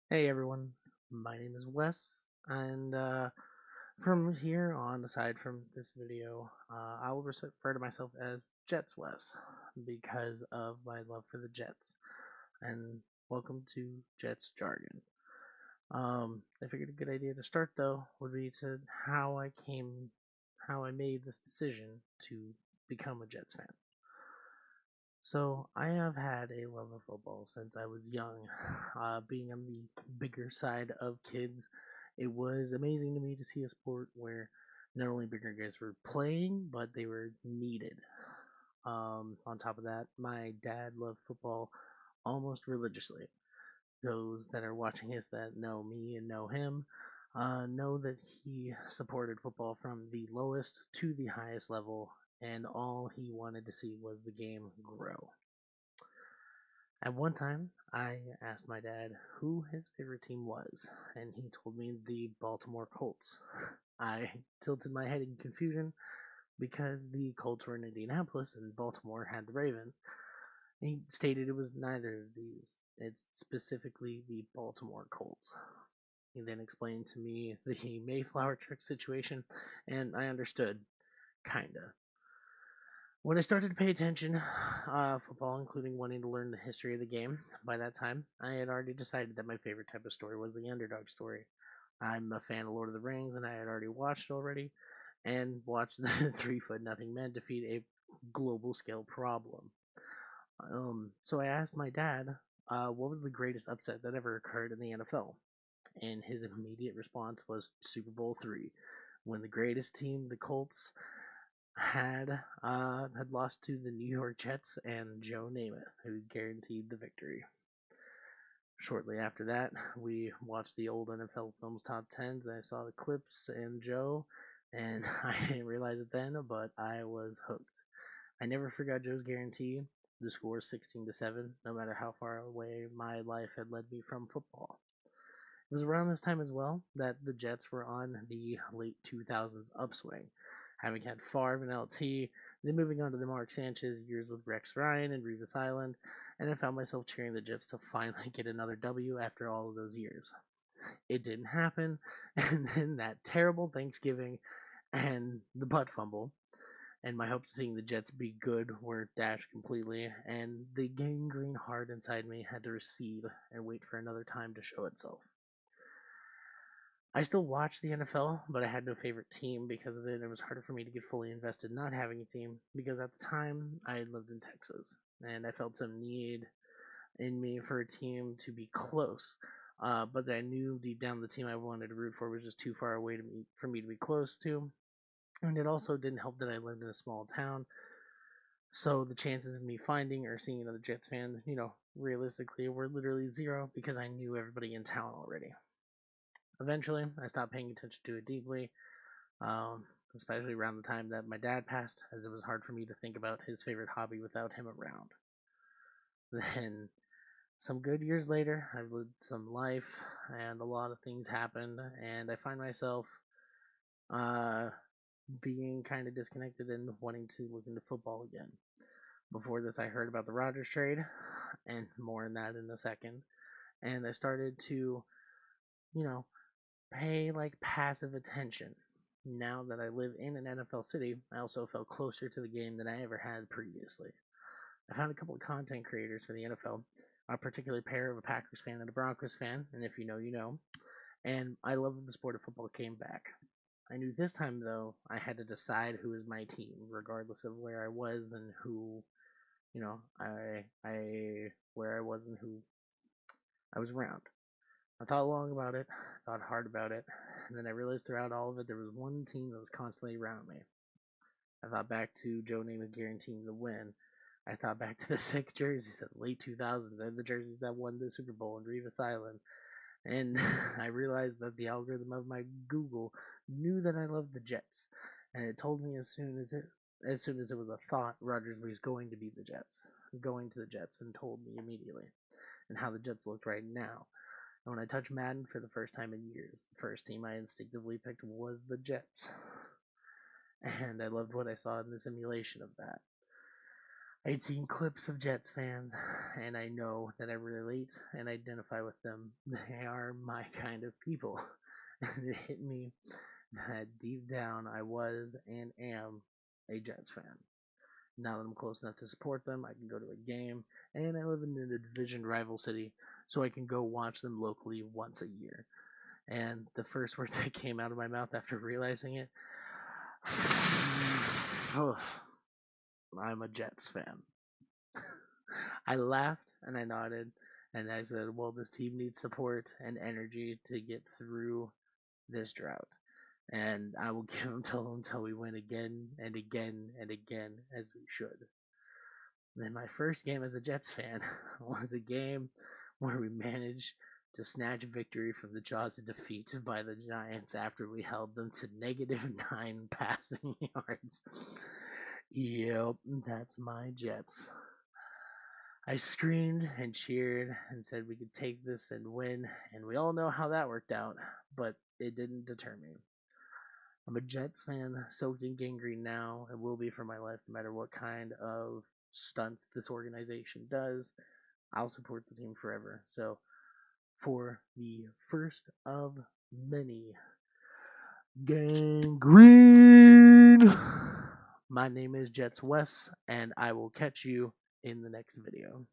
Hey everyone, my name is Wes, and from here on, aside from this video, I will refer to myself as Jets Wes because of my love for the Jets. And welcome to Jets Jargon. I figured a good idea to start though would be to how I made this decision to become a Jets fan. So I have had a love of football since I was young. Being on the bigger side of kids, it was amazing to me to see a sport where not only bigger guys were playing, but they were needed. On top of that, my dad loved football almost religiously. Those that are watching this that know me and know him know that he supported football from the lowest to the highest level, and all he wanted to see was the game grow. At one time, I asked my dad who his favorite team was, and he told me the Baltimore Colts. I tilted my head in confusion because the Colts were in Indianapolis and Baltimore had the Ravens. He stated it was neither of these. It's specifically the Baltimore Colts. He then explained to me the Mayflower trick situation, and I understood, kinda. When I started to pay attention, football, including wanting to learn the history of the game, by that time, I had already decided that my favorite type of story was the underdog story. I'm a fan of Lord of the Rings, and I had already watched and watched the 3 foot nothing men defeat a global scale problem. So I asked my dad, what was the greatest upset that ever occurred in the NFL? And his immediate response was Super Bowl III, when the greatest team, the Colts, had lost to the New York Jets and Joe Namath, who guaranteed the victory. Shortly after that, we watched the old NFL films top tens, and I saw the clips and Joe, and I didn't realize it then, but I was hooked. I never forgot Joe's guarantee. The score 16-7, no matter how far away my life had led me from football. It was around this time as well that the Jets were on the late 2000s upswing, having had Favre and LT, then moving on to the Mark Sanchez years with Rex Ryan and Revis Island, and I found myself cheering the Jets to finally get another W after all of those years. It didn't happen, and then that terrible Thanksgiving and the butt fumble, and my hopes of seeing the Jets be good were dashed completely, and the gangrene heart inside me had to recede and wait for another time to show itself. I still watch the NFL, but I had no favorite team because of it. It was harder for me to get fully invested not having a team because at the time I had lived in Texas and I felt some need in me for a team to be close. But I knew deep down the team I wanted to root for was just too far away for me to be close to. And it also didn't help that I lived in a small town. So the chances of me finding or seeing another Jets fan, realistically were literally zero because I knew everybody in town already. Eventually, I stopped paying attention to it deeply, um, especially around the time that my dad passed, as it was hard for me to think about his favorite hobby without him around. Then, some good years later, I've lived some life, and a lot of things happened, and I find myself uh, being kind of disconnected and wanting to look into football again. Before this, I heard about the Rodgers trade, and more on that in a second. And I started to, you know, pay like passive attention. Now that I live in an NFL city, I also felt closer to the game than I ever had previously. I found a couple of content creators for the NFL, a particular pair of a Packers fan and a Broncos fan, and if you know, you know. And I love that the sport of football came back. I knew this time though I had to decide who was my team, regardless of where I was and who, I where I was and who I was around. I thought long about it, thought hard about it, and then I realized throughout all of it there was one team that was constantly around me. I thought back to Joe Namath guaranteeing the win. I thought back to the sick jerseys of the late 2000s and the jerseys that won the Super Bowl in Revis Island. And I realized that the algorithm of my Google knew that I loved the Jets, and it told me as soon as it was a thought, Rodgers was going to be the Jets, going to the Jets, and told me immediately, and how the Jets looked right now. And when I touched Madden for the first time in years, the first team I instinctively picked was the Jets. And I loved what I saw in the simulation of that. I'd seen clips of Jets fans, and I know that I relate and identify with them. They are my kind of people. And it hit me that deep down I was and am a Jets fan. Now that I'm close enough to support them, I can go to a game, and I live in a division rival city, so I can go watch them locally once a year. And the first words that came out of my mouth after realizing it, I'm a Jets fan. I laughed and I nodded and I said, well, this team needs support and energy to get through this drought. And I will give them till until we win again and again and again as we should. Then my first game as a Jets fan was a game where we managed to snatch victory from the jaws of defeat by the Giants after we held them to -9 passing yards. Yep, that's my Jets. I screamed and cheered and said we could take this and win, and we all know how that worked out, but it didn't deter me. I'm a Jets fan, soaked in gangrene now, and will be for my life no matter what kind of stunts this organization does. I'll support the team forever. So, for the first of many gangrene, my name is Jets Wes, and I will catch you in the next video.